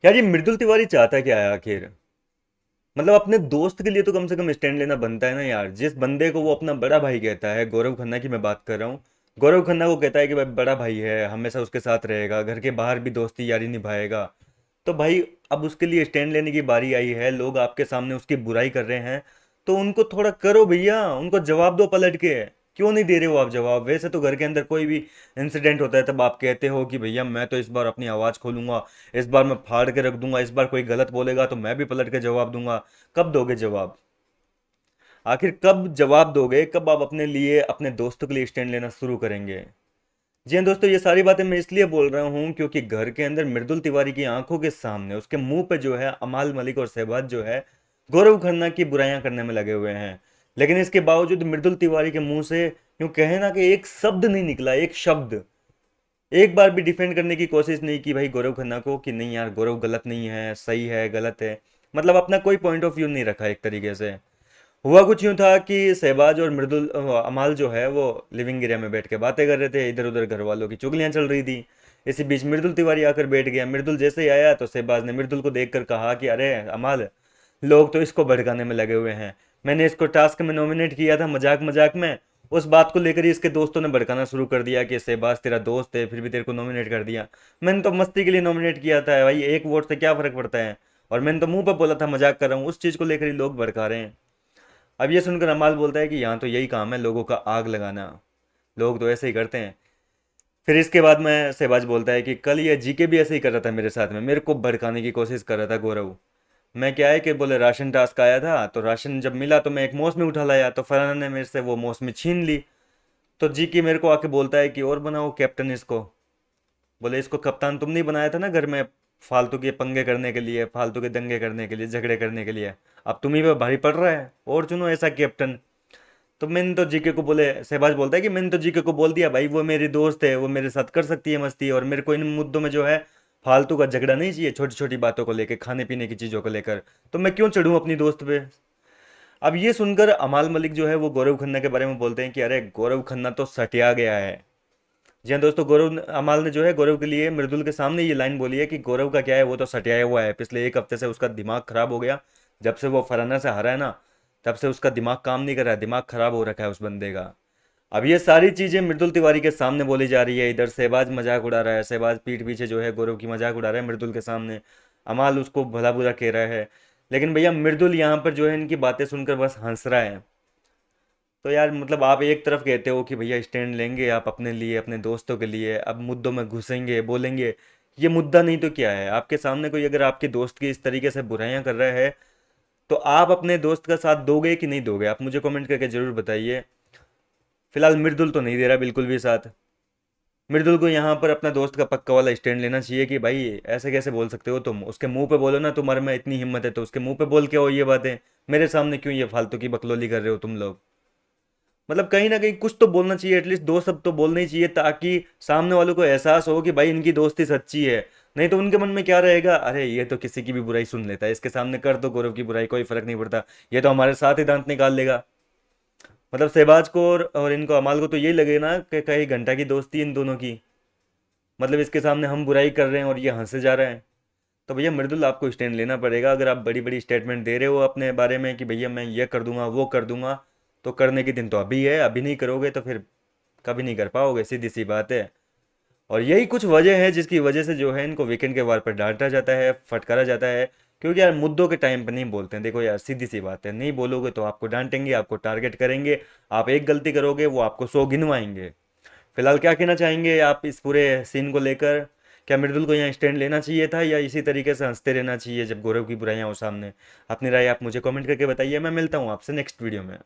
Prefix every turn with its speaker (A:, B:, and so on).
A: यार ये मृदुल तिवारी चाहता क्या है आखिर? मतलब अपने दोस्त के लिए तो कम से कम स्टैंड लेना बनता है ना यार। जिस बंदे को वो अपना बड़ा भाई कहता है, गौरव खन्ना की मैं बात कर रहा हूँ। गौरव खन्ना को कहता है कि भाई बड़ा भाई है, हमेशा उसके साथ रहेगा, घर के बाहर भी दोस्ती यारी निभाएगा। तो भाई अब उसके लिए स्टैंड लेने की बारी आई है, लोग आपके सामने उसकी बुराई कर रहे हैं। तो उनको थोड़ा करो भैया, उनको जवाब दो पलट के। क्यों नहीं दे रहे हो आप जवाब? वैसे तो घर के अंदर कोई भी इंसिडेंट होता है तब आप कहते हो कि भैया मैं तो इस बार अपनी आवाज़ खोलूंगा, इस बार मैं फाड़ के रख दूंगा, इस बार कोई गलत बोलेगा तो मैं भी पलट के जवाब दूंगा। कब दोगे जवाब? आखिर कब जवाब दोगे? कब आप अपने लिए, अपने दोस्तों के लिए स्टैंड लेना शुरू करेंगे? जी हाँ दोस्तों, ये सारी बातें मैं इसलिए बोल रहा हूँ क्योंकि घर के अंदर मृदुल तिवारी की आंखों के सामने उसके मुंह पे जो है अमाल मलिक और शहबाज जो है गौरव खन्ना की बुराइयां करने में लगे हुए हैं। लेकिन इसके बावजूद मृदुल तिवारी के मुंह से यूं कहे ना कि एक शब्द नहीं निकला, एक शब्द। एक बार भी डिफेंड करने की कोशिश नहीं की भाई गौरव खन्ना को कि नहीं यार गौरव गलत नहीं है, सही है, गलत है। मतलब अपना कोई पॉइंट ऑफ व्यू नहीं रखा एक तरीके से। हुआ कुछ यूं था कि शहबाज और मृदुल अमाल जो है वो लिविंग एरिया में बैठ के बातें कर रहे थे, इधर उधर घर वालों की चुगलियां चल रही थी। इसी बीच मृदुल तिवारी आकर बैठ गया। मृदुल जैसे ही आया तो शहबाज ने मृदुल को देखकर कहा कि अरे अमाल, लोग तो इसको भड़काने में लगे हुए हैं। मैंने इसको टास्क में नॉमिनेट किया था मजाक मजाक में, उस बात को लेकर ही इसके दोस्तों ने भड़काना शुरू कर दिया कि शहबाज तेरा दोस्त है फिर भी तेरे को नॉमिनेट कर दिया। मैंने तो मस्ती के लिए नॉमिनेट किया था भाई, एक वोट से क्या फर्क पड़ता है। और मैंने तो मुंह पर बोला था मजाक कर रहा हूँ, उस चीज़ को लेकर ही लोग भड़का रहे हैं। अब ये सुनकर अमाल बोलता है कि यहाँ तो यही काम है लोगों का, आग लगाना। लोग तो ऐसे ही करते हैं। फिर इसके बाद में शहबाज बोलता है कि कल ये जीके भी ऐसे ही कर रहा था मेरे साथ में, मेरे को भड़काने की कोशिश कर रहा था गौरव। मैं क्या है कि बोले राशन टास्क आया था तो राशन जब मिला तो मैं एक मौसमी उठा लाया, तो फरहान ने मेरे से वो मौसमी छीन ली। तो जीके मेरे को आके बोलता है कि और बनाओ कैप्टन इसको। बोले इसको कप्तान तुम नहीं बनाया था ना घर में, फालतू के पंगे करने के लिए, फालतू के दंगे करने के लिए, झगड़े करने के लिए। अब तुम ही पे भारी पड़ रहा है, और चुनो ऐसा कैप्टन। तो मैंने तो जीके को बोले, शहबाज बोलता है कि मैंने तो जीके को बोल दिया भाई, वो मेरी दोस्त है, वो मेरे साथ कर सकती है मस्ती, और मेरे को इन मुद्दों में जो है फालतू का झगड़ा नहीं चाहिए, छोटी छोटी बातों को लेकर, खाने पीने की चीज़ों को लेकर। तो मैं क्यों चढ़ूँ अपनी दोस्त पे? अब ये सुनकर अमाल मलिक जो है वो गौरव खन्ना के बारे में बोलते हैं कि अरे गौरव खन्ना तो सटिया गया है। जी हाँ दोस्तों, अमाल ने जो है गौरव के लिए मृदुल के सामने ये लाइन बोली है कि गौरव का क्या है, वो तो सटियाया हुआ है, पिछले एक हफ्ते से उसका दिमाग खराब हो गया। जब से वो फराना से हारा है ना, तब से उसका दिमाग काम नहीं कर रहा है, दिमाग खराब हो रखा है उस बंदे का। अब ये सारी चीजें मृदुल तिवारी के सामने बोली जा रही है, इधर शहबाज मजाक उड़ा रहा है, शहबाज पीठ पीछे जो है गौरव की मजाक उड़ा रहा है मृदुल के सामने। अमाल उसको भला बुरा कह रहा है। लेकिन भैया मृदुल यहाँ पर जो है इनकी बातें सुनकर बस हंस रहा है। तो यार मतलब आप एक तरफ कहते हो कि भैया स्टैंड लेंगे आप अपने लिए, अपने दोस्तों के लिए, अब मुद्दों में घुसेंगे, बोलेंगे। ये मुद्दा नहीं तो क्या है? आपके सामने कोई अगर आपके दोस्त की इस तरीके से बुराइयां कर रहा है, तो आप अपने दोस्त का साथ दोगे कि नहीं दोगे? आप मुझे कमेंट करके जरूर बताइए। फिलहाल मृदुल तो नहीं दे रहा बिल्कुल भी साथ। मृदुल को यहाँ पर अपना दोस्त का पक्का वाला स्टैंड लेना चाहिए कि भाई ऐसे कैसे बोल सकते हो तुम, उसके मुंह पे बोलो ना, तुम्हारे में इतनी हिम्मत है तो उसके मुंह पे बोल के हो ये बातें। मेरे सामने क्यों ये फालतू की बकलोली कर रहे हो तुम लोग? मतलब कहीं ना कहीं कुछ तो बोलना चाहिए, एटलीस्ट दो शब्द तो बोलना ही चाहिए, ताकि सामने वालों को एहसास हो कि भाई इनकी दोस्ती सच्ची है। नहीं तो उनके मन में क्या रहेगा, अरे ये तो किसी की भी बुराई सुन लेता है, इसके सामने कर दो गौरव की बुराई, कोई फर्क नहीं पड़ता, ये तो हमारे साथ ही दांत निकाल लेगा। मतलब शहबाज को और इनको अमाल को तो यही लगे ना कि कई घंटा की दोस्ती है इन दोनों की। मतलब इसके सामने हम बुराई कर रहे हैं और ये हंसे जा रहा है। तो भैया मृदुल आपको स्टैंड लेना पड़ेगा। अगर आप बड़ी बड़ी स्टेटमेंट दे रहे हो अपने बारे में कि भैया मैं ये कर दूंगा वो कर दूंगा, तो करने के दिन तो अभी है, अभी नहीं करोगे तो फिर कभी नहीं कर पाओगे, सीधी सी बात है। और यही कुछ वजह है जिसकी वजह से जो है इनको वीकेंड के वार पर डांटा जाता है, फटकारा जाता है। क्योंकि यार मुद्दों के टाइम पर नहीं बोलते हैं। देखो यार सीधी सी बात है, नहीं बोलोगे तो आपको डांटेंगे, आपको टारगेट करेंगे। आप एक गलती करोगे वो आपको 100 गिनवाएंगे। फिलहाल क्या कहना चाहेंगे आप इस पूरे सीन को लेकर? क्या मृदुल को यहाँ स्टैंड लेना चाहिए था, या इसी तरीके से हंसते रहना चाहिए जब गौरव की बुराइयां हो सामने? अपनी राय आप मुझे कमेंट करके बताइए। मैं मिलता हूँ आपसे नेक्स्ट वीडियो में।